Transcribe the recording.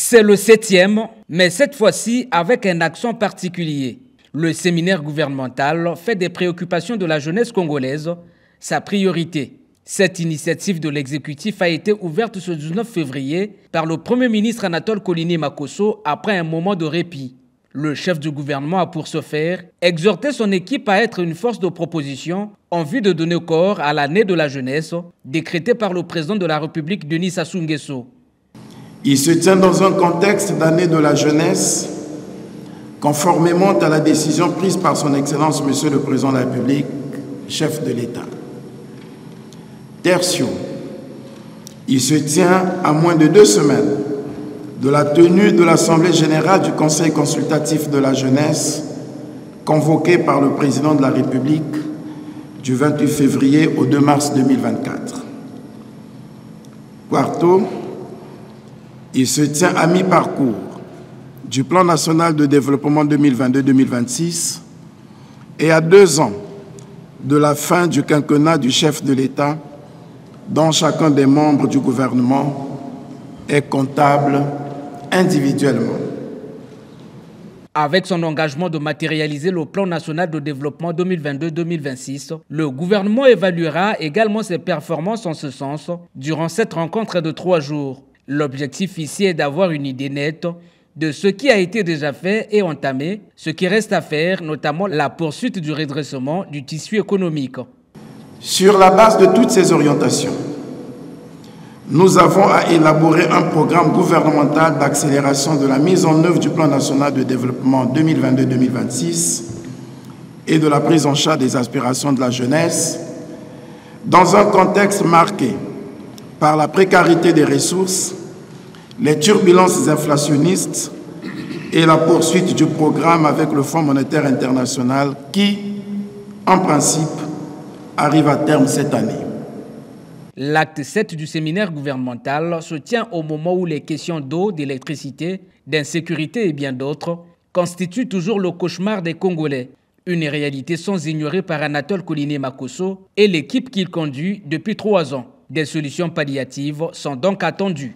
C'est le 7e, mais cette fois-ci avec un accent particulier. Le séminaire gouvernemental fait des préoccupations de la jeunesse congolaise sa priorité. Cette initiative de l'exécutif a été ouverte ce 19 février par le Premier ministre Anatole Koliné Makosso après un moment de répit. Le chef du gouvernement a pour ce faire exhorté son équipe à être une force de proposition en vue de donner corps à l'année de la jeunesse décrétée par le président de la République Denis Sassou Nguesso. Il se tient dans un contexte d'année de la jeunesse, conformément à la décision prise par son Excellence Monsieur le Président de la République, chef de l'État. Tertio, il se tient à moins de 2 semaines de la tenue de l'Assemblée générale du Conseil consultatif de la jeunesse, convoquée par le Président de la République du 28 février au 2 mars 2024. Quarto, il se tient à mi-parcours du Plan national de développement 2022-2026 et à 2 ans de la fin du quinquennat du chef de l'État, dont chacun des membres du gouvernement est comptable individuellement. Avec son engagement de matérialiser le plan national de développement 2022-2026, le gouvernement évaluera également ses performances en ce sens durant cette rencontre de 3 jours. L'objectif ici est d'avoir une idée nette de ce qui a été déjà fait et entamé, ce qui reste à faire, notamment la poursuite du redressement du tissu économique. Sur la base de toutes ces orientations, nous avons à élaborer un programme gouvernemental d'accélération de la mise en œuvre du plan national de développement 2022-2026 et de la prise en charge des aspirations de la jeunesse dans un contexte marqué par la précarité des ressources, les turbulences inflationnistes et la poursuite du programme avec le Fonds monétaire international qui, en principe, arrive à terme cette année. L'acte 7 du séminaire gouvernemental se tient au moment où les questions d'eau, d'électricité, d'insécurité et bien d'autres constituent toujours le cauchemar des Congolais. Une réalité sans ignorer par Anatole Koliné Makosso et l'équipe qu'il conduit depuis 3 ans. Des solutions palliatives sont donc attendues.